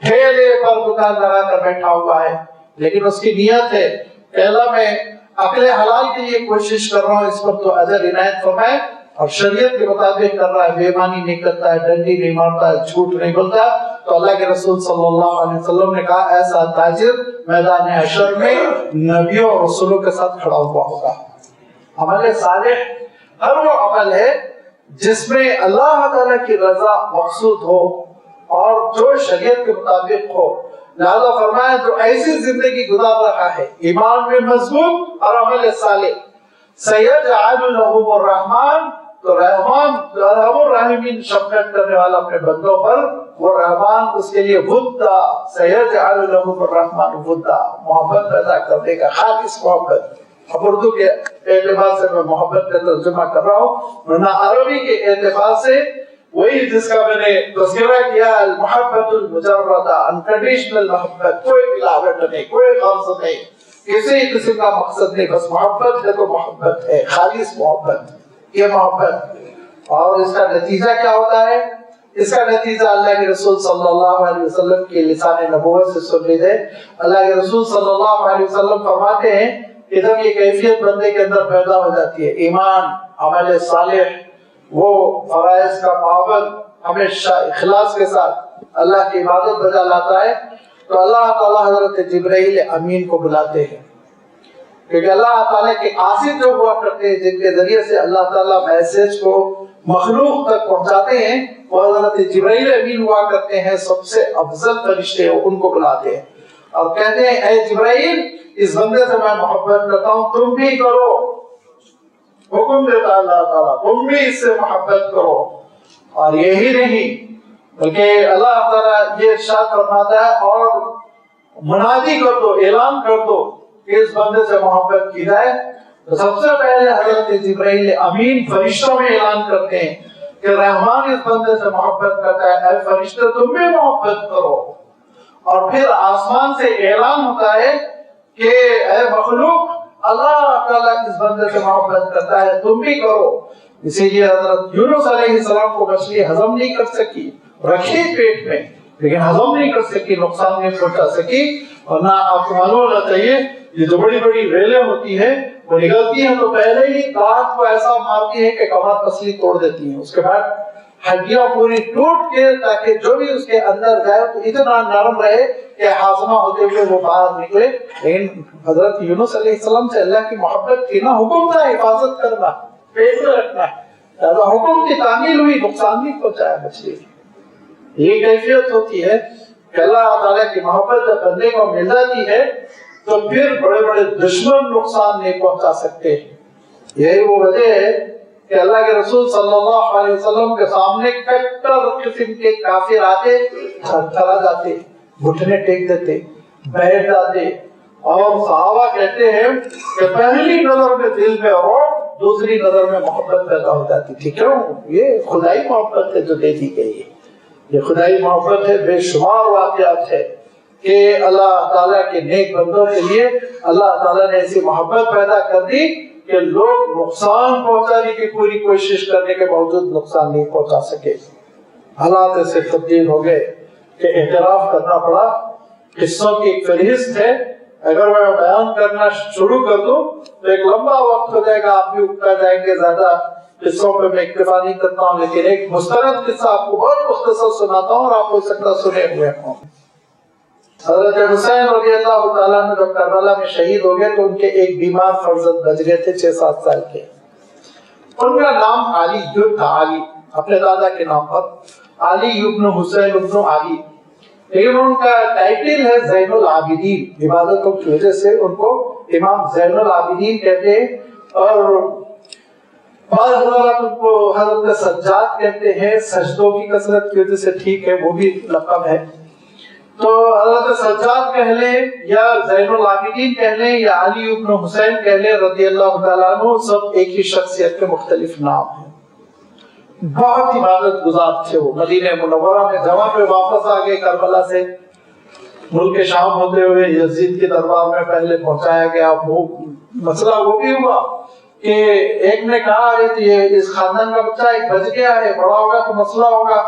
ٹھیلے پر دکان لگا کر بیٹھا ہوا ہے لیکن اس کی نیت ہے کہ اللہ میں عقل حلال کے لیے کوشش کر رہا ہوں, اس پر تو اجر عنایت فرمائے, اور شریعت کے مطابق کر رہا ہے, بے ایمانی نہیں کرتا ہے, ڈنڈی نہیں مارتا ہے, جھوٹ نہیں بولتا. تو اللہ کے رسول صلی اللہ علیہ وسلم نے کہا ایسا تاجر میدان حشر میں نبیوں اور رسولوں کے ساتھ کھڑا ہوا ہوگا. عمل صالح ہر وہ عمل ہے جس میں اللہ تعالیٰ کی رضا مقصود ہو اور جو شریعت کے مطابق ہو. لہذا فرمایا جو ایسی زندگی گزار رہا ہے ایمان میں مضبوط اور عمل صالح, سیجعل لهم الرحمن, تو رحمان ارحم الراحمین شفقت کرنے والا اپنے بندوں پر, وہ رحمان اس کے لیے ودا, سیجعل لهم الرحمن ودا, محبت پیدا کر دے گا, خالص محبت. اب اردو کے اعتبار سے میں محبت کا ترجمہ کر رہا ہوں, ورنہ عربی کے اعتبار سے وہی جس کا میں نے تذکرہ کیا, المحبت المجردہ, انکنڈیشنل محبت, کوئی ملاوٹ نہیں, کوئی غرض نہیں, کسی قسم کا مقصد نہیں, بس محبت ہے تو محبت ہے, خالص محبت. یہ محبت اور اس کا نتیجہ کیا ہوتا ہے؟ اس کا نتیجہ اللہ کے رسول صلی اللہ علیہ وسلم کے لسان نبوت سے سن لیجیے. اللہ کے رسول صلی اللہ علیہ وسلم فرماتے ہیں کہ جب یہ کیفیت بندے کے اندر پیدا ہو جاتی ہے، ایمان، عمل صالح، وہ فرائض کا پابند، ہمیشہ اخلاص کے ساتھ اللہ کی عبادت بجا لاتا ہے، تو اللہ تعالیٰ حضرت جبرائیل امین کو بلاتے ہیں. کیونکہ اللہ تعالیٰ کے قاصد جو ہوا کرتے ہیں، جن کے ذریعے سے اللہ تعالیٰ میسج کو مخلوق تک پہنچاتے ہیں، وہ حضرت جبرائیل امین ہوا کرتے ہیں. سب سے افضل فرشتے ان کو بلاتے ہیں اور کہتے ہیں اے جبرائیل، اس بندے سے میں محبت کرتا ہوں، تم بھی کرو. حکم دیتا اللہ تعالیٰ، تم بھی اس سے محبت کرو. اور یہی نہیں بلکہ اللہ تعالیٰ یہ ارشاد فرماتا ہے اور منادی کر دو، اعلان کر دو کہ اس بندے سے محبت کی جائے. تو سب سے پہلے حضرت جبرائیل امین فرشتوں میں اعلان کرتے ہیں کہ رحمان اس بندے سے محبت کرتا ہے، اے فرشتے تم بھی محبت کرو. اور پھر آسمان سے اعلان ہوتا ہے کہ اے مخلوق، اللہ تعالیٰ اس بندے سے محبت کرتا ہے، تم بھی کرو. اسی لیے حضرت یونس علیہ السلام کو مچھلی ہضم نہیں کر سکی، رکھی پیٹ میں لیکن ہضم نہیں کر سکی، نقصان نہیں پہنچا سکی. اور نہ آپ کو معلوم ہونا چاہیے یہ جو بڑی بڑی ریلیں ہوتی ہیں وہ نکلتی ہیں تو پہلے ہی دانت کو ایسا مارتی ہے کہ کمر پسلی توڑ دیتی ہیں، اس کے بعد ہڈیاں پوری ٹوٹ کے تاکہ جو بھی اس کے اندر جائے تو اتنا نرم رہے کہ ہاضمہ ہوتے ہوئے وہ باہر نکلے. لیکن حضرت یونس علیہ السلام سے اللہ کی محبت کی نا حکم تھا حفاظت کرنا، پیٹ میں رکھنا، لہذا حکم کی تعمیل ہوئی، نقصان نہیں پہنچایا مچھلی. یہ کیفیت ہوتی ہے کہ اللہ تعالیٰ کی محبت جب بندے کو مل جاتی ہے تو پھر بڑے بڑے دشمن نقصان نہیں پہنچا سکتے. یہی وہ وجہ ہے کہ اللہ کے رسول صلی اللہ علیہ وسلم کے سامنے کٹر قسم کے کافر آتے، تھرتھرا جاتے، گھٹنے ٹیک دیتے، بیٹھ جاتے. اور صحابہ کہتے ہیں کہ پہلی نظر میں دل میں رعب، دوسری نظر میں محبت پیدا ہو جاتی تھی. کیوں؟ یہ خدائی محبت ہے جو دے دی گئی ہے، یہ خدائی محبت ہے. بے شمار واقعات ہے کہ اللہ تعالیٰ کے نیک بندوں کے لیے اللہ تعالیٰ نے ایسی محبت پیدا کر دی کہ لوگ نقصان پہنچانے کی پوری کوشش کرنے کے باوجود نقصان نہیں پہنچا سکے. حالات ایسے تبدیل ہو گئے کہ اعتراف کرنا پڑا. قصوں کی ایک فہرست ہے، اگر میں بیان کرنا شروع کر دوں تو ایک لمبا وقت ہو جائے گا، آپ بھی اکتا جائیں گے. زیادہ قصوں پہ میں اکتفا نہیں کرتا ہوں، لیکن ایک مستند قصہ آپ کو بہت مختصر سناتا ہوں اور آپ ہو سکتا سنے ہوئے ہوں. حضرت حسین رضی اللہ تعالیٰ نے جب کربلا میں شہید ہو گئے تو ان کے ایک بیمار فرزند بچ گئے تھے 6-7 سال کے. ان کا نام علی تھا، علی اپنے دادا کے نام پر، علی ابن حسین ابن علی. لیکن ان کا ٹائٹل ہے زین العابدین، عبادتوں کی وجہ سے ان کو امام زین العابدین کہتے ہیں. اور بعض حضرات ان کو حضرت سجاد کہتے ہیں، سجدوں کی کثرت کی وجہ سے، ٹھیک ہے وہ بھی لقب ہے. تو حضرت سجاد کہہ لیں یا زین العابدین کہہ لیں یا علی ابن حسین کہہ لیں رضی اللہ تعالیٰ عنہ، سب ایک ہی شخصیت کے مختلف نام ہیں. بہت عبادت گزار تھے وہ. مدینہ منورہ میں جمع پہ واپس آ گئے کربلا سے، ملک شام ہوتے ہوئے یزید کے دربار میں پہلے پہنچایا گیا. وہ مسئلہ وہ بھی ہوا کہ ایک نے کہا یہ اس خاندان کا بچہ ایک بچ گیا ہے، بڑا ہوگا تو مسئلہ ہوگا.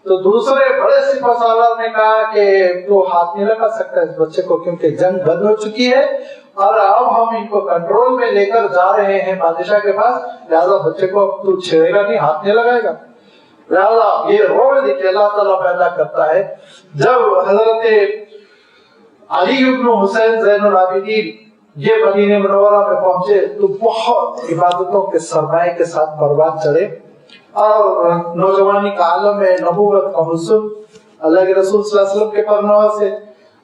تو دوسرے بڑے سپہ سالار نے کہا کہ تو ہاتھ نہیں لگا سکتا اس بچے کو، کیونکہ جنگ بند ہو چکی ہے اور اب ہم ان کو کنٹرول میں لے کر جا رہے ہیں بادشاہ کے پاس، لہذا بچے کو تو چھیڑے گا نہیں، ہاتھ نہیں لگائے گا. لہذا یہ روح دیکھیے اللہ تعالیٰ پیدا کرتا ہے. جب حضرت علی ابن حسین زین العابدین یہ مدینہ منورہ میں پہنچے تو بہت عبادتوں کے سرمایے کے ساتھ پروان چڑھے اور نوجوانی کا عالم ہے، نبوت کا حسن اللہ کے رسول صلی اللہ علیہ وسلم کے پرنوا سے.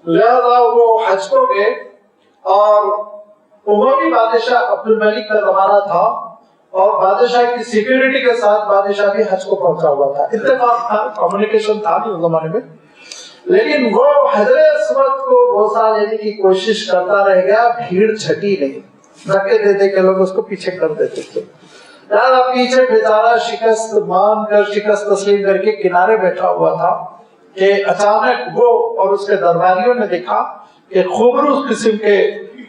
لہذا وہ حج کو گئے اور عموی بادشاہ عبد الملک کا زمانہ تھا اور بادشاہ کی سیکیورٹی کے ساتھ بادشاہ بھی حج کو پہنچا ہوا تھا. اتفاق تھا، کمیونیکیشن تھا نہیں اس زمانے میں. لیکن وہ حجر اسود کو بوسہ لینے کی کوشش کرتا رہ گیا، بھیڑ چھٹی نہیں، دھکے دے دے کے لوگ اس کو پیچھے کر دیتے تھے. لہذا پیچھے بیچارہ شکست مان کر، شکست تسلیم کر کے کنارے بیٹھا ہوا تھا کہ اچانک وہ اور اس کے درباریوں نے دیکھا کہ خوبروز قسم کے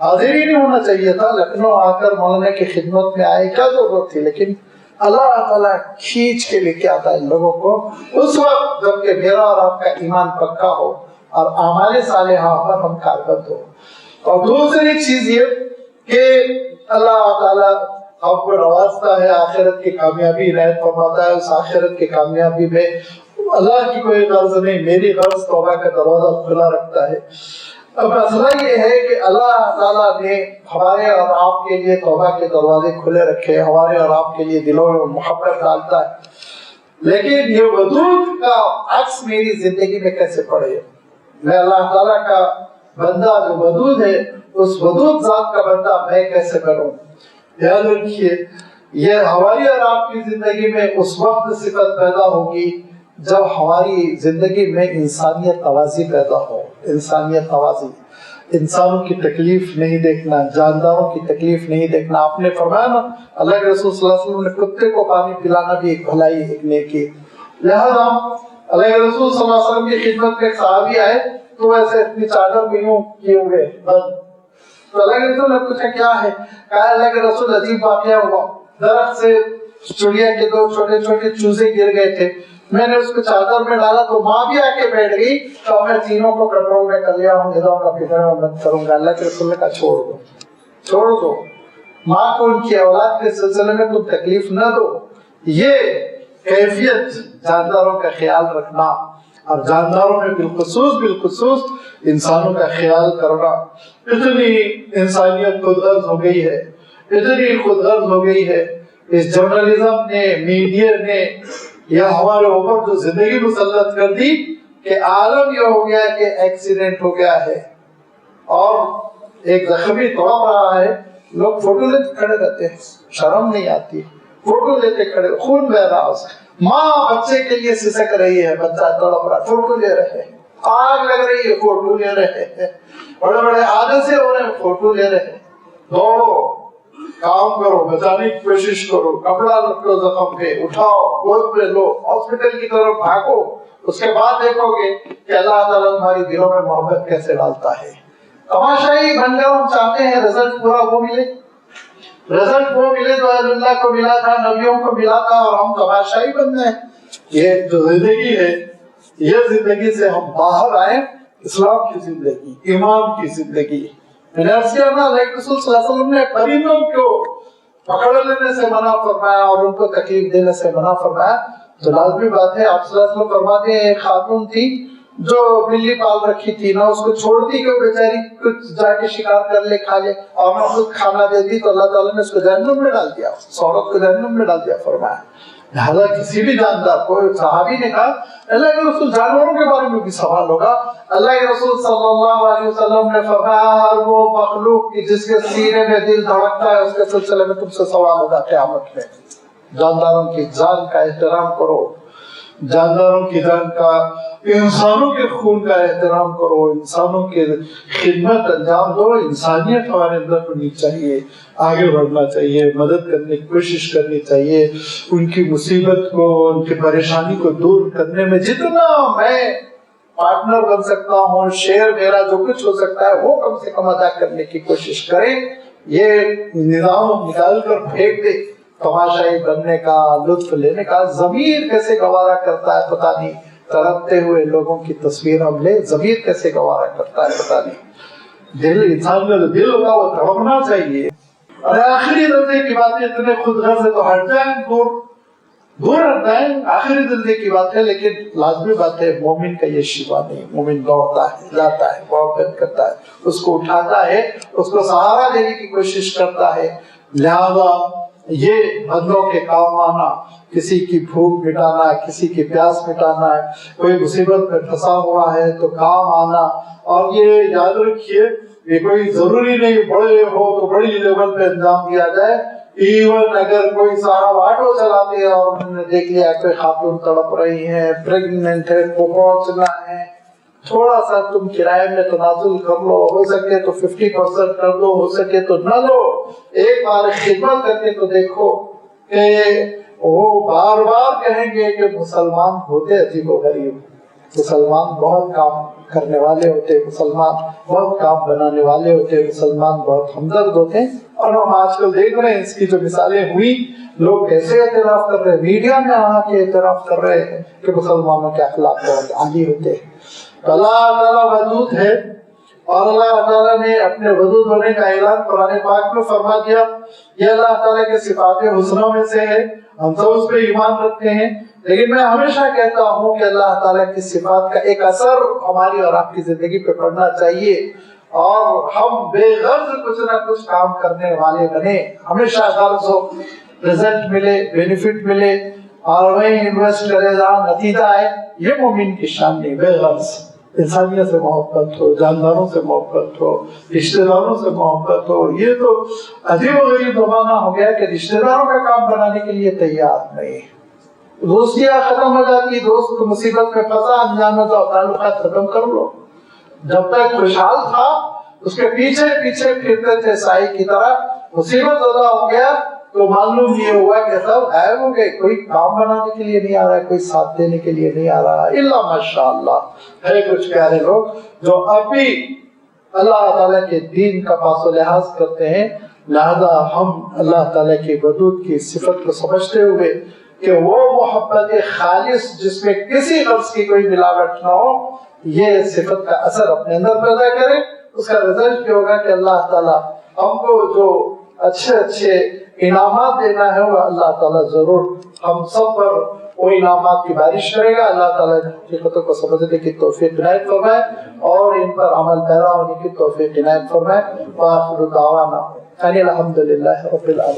حاضر ہی نہیں ہونا چاہیے تھا، لکھنؤ آ کر مولانا کی خدمت میں آئے، کیا ضرورت تھی؟ لیکن اللہ تعالیٰ کھینچ کے لے کے آتا ہے لوگوں کو اس وقت جب کہ میرا اور آپ کا ایمان پکا ہو اور اعمال صالحہ پر ہم کاربند ہو۔ اور دوسری چیز یہ کہ اللہ تعالیٰ آپ کو نوازتا ہے، آخرت کی کامیابی عنایت فرماتا ہے، اس آخرت کی کامیابی میں اللہ کی کوئی غرض نہیں، میری غرض توبہ کا دروازہ کھلا رکھتا ہے۔ اب مسئلہ یہ ہے کہ اللہ تعالیٰ نے ہمارے اور آپ کے لیے توبہ کے دروازے کھلے رکھے، ہمارے اور آپ کے لیے دلوں میں محبت ڈالتا ہے، لیکن یہ ودود کا عکس میری زندگی میں کیسے پڑے؟ میں اللہ تعالیٰ کا بندہ جو ودود ہے، اس ودود ذات کا بندہ میں کیسے کروں؟ یاد رکھیے یہ ہماری اور آپ کی زندگی میں اس وقت صفت پیدا ہوگی جب ہماری زندگی میں انسانیت توازی پیدا ہو۔ انسانیت توازی، انسانوں کی تکلیف نہیں دیکھنا، جانداروں کی تکلیف نہیں دیکھنا۔ آپ نے فرمایا نا اللہ کے رسول صلی اللہ علیہ وسلم نے کتے کو پانی پلانا بھی ایک بھلائی، ایک نیکی۔ لہذا اللہ کے رسول صلی اللہ علیہ وسلم کی خدمت میں ایک صحابی آئے تو ایسے اپنی چادر میں یوں کیے ہوئے بند، تو اللہ کے رسول نے پوچھا کیا ہے؟ کہا اللہ کے رسول عجیب واقعہ ہوا، درخت سے چڑیا کے دو چھوٹے چھوٹے چوزے گر گئے تھے، میں نے اس کو چادر میں ڈالا تو ماں بھی آ کے بیٹھ گئی، تو میں تینوں کو کنٹرول میں کر لیا ہوں، ادھر کا فکر میں مت کروں گا۔ اللہ کے رسول نے کہا چھوڑ دو، ماں کو ان کی اولاد کے سلسلے میں تم تکلیف نہ دو۔ یہ کیفیت جانداروں کا خیال رکھنا اور جانداروں میں بالخصوص انسانوں کا خیال کرنا۔ اتنی انسانیت خود غرض ہو گئی ہے، اتنی خود غرض ہو گئی ہے، اس جرنلزم نے، میڈیا نے یا ہمارے اوپر جو زندگی مسلط کر دی کہ عالم یہ ہو گیا کہ ایکسیڈنٹ ہو گیا ہے اور ایک زخمی تڑپ رہا ہے، لوگ فوٹو لیتے کھڑے رہتے ہیں، شرم نہیں آتی، فوٹو لیتے کھڑے، خون بہ رہا اس ماں بچے کے لیے سسک رہی ہے، بچہ تڑپ رہا، فوٹو لے رہے ہیں، آگ لگ رہی ہے، فوٹو لے رہے ہیں، بڑے بڑے حادثے ہو رہے ہیں، فوٹو لے رہے ہیں۔ دوڑو، کام کرو، بچانے کی کوشش کرو، کپڑا لپٹو زخم پہ، اٹھاؤ، گود میں لو، ہاسپٹل کی طرف بھاگو، اس کے بعد دیکھو گے کہ اللہ تعالیٰ تمہاری دلوں میں محبت کیسے ڈالتا ہے۔ تماشائی بن کر ہم چاہتے ہیں رزلٹ پورا وہ ملے، رزلٹ وہ ملے جو اللہ کو ملا تھا، نبیوں کو ملا تھا، اور ہم تماشائی بن جائیں۔ یہ جو زندگی ہے، یہ زندگی سے ہم باہر آئیں، اسلام کی زندگی، ایمان کی زندگی۔ میں نے عرض کیا نا اللہ کے رسول صلی اللہ علیہ وسلم نے پرندوں کو پکڑ لینے سے منع فرمایا اور ان کو تکلیف دینے سے منع فرمایا، تو لازمی بات ہے آپ صلی اللہ علیہ وسلم فرماتے ہیں ایک خاتون تھی جو بلی پال رکھی تھی، نہ اس کو چھوڑتی کہ بیچاری کچھ جا کے شکار کر لے کھا لے، اور نہ خود کھانا دیتی، تو اللہ تعالیٰ نے اس کو جہنم میں ڈال دیا، اس عورت کو جہنم میں ڈال دیا فرمایا۔ لہذا کسی بھی جاندار کو، صحابی نے کہا اللہ کے رسول جانوروں کے بارے میں بھی سوال ہوگا، اللہ کے رسول صلی اللہ علیہ وسلم نے فرمایا ہر وہ مخلوق کی جس کے سینے میں دل دھڑکتا ہے اس کے سلسلے میں تم سے سوال ہوگا قیامت میں۔ جانداروں کی جان کا احترام کرو، جانداروں کی جان کا، انسانوں کے خون کا احترام کرو، انسانوں کی خدمت انجام دو۔ انسانیت ہمارے اندر ہونی چاہیے، آگے بڑھنا چاہیے، مدد کرنے کی کوشش کرنی چاہیے، ان کی مصیبت کو، ان کی پریشانی کو دور کرنے میں جتنا میں پارٹنر بن سکتا ہوں، شیئر میرا جو کچھ ہو سکتا ہے وہ کم سے کم ادا کرنے کی کوشش کریں۔ یہ نظام نکال کر پھینک دے تماشائی بننے کا، لطف لینے کا۔ ضمیر کیسے گوارا کرتا ہے پتہ نہیں، تڑپتے ہوئے لوگوں کی تصویر ہم لے، ضمیر کیسے گوارا کرتا ہے پتہ نہیں۔ دل، انسان کا جو دل ہوگا وہ تڑپنا چاہیے۔ اور آخری درجے کی باتیں اتنے خود غرض سے تو ہٹ جائیں، دور ہٹ جائیں، آخری درجے کی بات ہے، لیکن لازمی بات ہے مومن کا یہ شیوا نہیں۔ مومن دوڑتا ہے، جاتا ہے، محبت کرتا ہے، اس کو اٹھاتا ہے، اس کو سہارا دینے کی کوشش کرتا ہے۔ لہذا یہ بندوں کے کام آنا، کسی کی بھوک مٹانا، کسی کی پیاس مٹانا ہے، کوئی مصیبت میں پھنسا ہوا ہے تو کام آنا۔ اور یہ یاد رکھیے یہ کوئی ضروری نہیں بڑے ہو تو بڑی لیول پہ انجام دیا جائے، ایون اگر کوئی صاحب آٹو چلاتے ہیں اور انہوں نے دیکھ لیا کہ خاتون تڑپ رہی ہیں، پریگننٹ ہے، کو پہنچنا ہے، تھوڑا سا تم کرائے میں تنازل کر لو، ہو سکے تو 50% کر دو، ہو سکے تو نہ لو، ایک بار خدمت کر کے تو دیکھو کہ وہ بار بار کہیں گے کہ مسلمان ہوتے عجیب و غریب، مسلمان بہت کام کرنے والے ہوتے، مسلمان بہت کام بنانے والے ہوتے، مسلمان بہت ہمدرد ہوتے ہیں. اور ہم آج کل دیکھ رہے ہیں اس کی جو مثالیں ہوئی، لوگ کیسے اعتراف کر رہے ہیں، میڈیا میں آ کے اعتراف کر رہے ہیں کہ مسلمانوں کے اخلاق بہت عالی ہوتے ہیں. اللہ تعالیٰ ودود ہے، اور اللہ تعالیٰ نے اپنے ودود ہونے کا اعلان قرآن پاک میں فرما دیا. یہ اللہ تعالیٰ کے صفات حسنہ میں سے ہے، ہم سب اس پہ ایمان رکھتے ہیں. لیکن میں ہمیشہ کہتا ہوں کہ اللہ تعالیٰ کی صفات کا ایک اثر ہماری اور آپ کی زندگی پہ پڑنا چاہیے، اور ہم بے غرض کچھ نہ کچھ کام کرنے والے بنے. ہمیشہ غرض ہو، رزلٹ ملے، بینیفٹ ملے، اور وہیں انویسٹ کرے جہاں نتیجہ آئے. یہ مومن کی شان نہیں. بے غرض انسانیت سے محبت ہو، جانداروں سے محبت ہو، رشتہ داروں سے محبت ہو. یہ تو عجیب و غریب زمانہ ہو گیا کہ رشتہ داروں کا کام بنانے کے لیے تیار نہیں. دوستیاں ختم ہو جاتی، دوست مصیبت میں پھنسا، انجان ہو جاؤ، تعلقات ختم کر لو. جب تک خوشحال تھا اس کے پیچھے پیچھے پھرتے تھے سائی کی طرح. مصیبت زدہ ہو گیا تو معلوم یہ ہوا کہ سب غائب ہو گئے. کوئی کام بنانے کے لیے نہیں آ رہا ہے، کوئی ساتھ دینے کے لیے نہیں آ رہا. الا ماشاءاللہ ہے کچھ پیارے لوگ جو اب بھی اللہ تعالیٰ کے دین کا پاس و لحاظ کرتے ہیں. لہذا ہم اللہ تعالیٰ کی ودود کی صفت کو سمجھتے ہوئے کہ وہ محبت خالص جس میں کسی لفظ کی کوئی ملاوٹ نہ ہو، یہ صفت کا اثر اپنے اندر پیدا کرے. اس کا رزلٹ یہ ہوگا کہ اللہ تعالیٰ ہم کو جو اچھے اچھے انعامات دینا ہے وہ اللہ تعالیٰ ضرور ہم سب پر وہ انعامات کی بارش کرے گا. اللہ تعالیٰ نے حقیقتوں کو سمجھنے کی توفیق عنایت فرمائے اور ان پر عمل پیرا ہونے کی توفیق عنایت فرمائے. وآخر دعوانا ان الحمد للہ رب العالمین.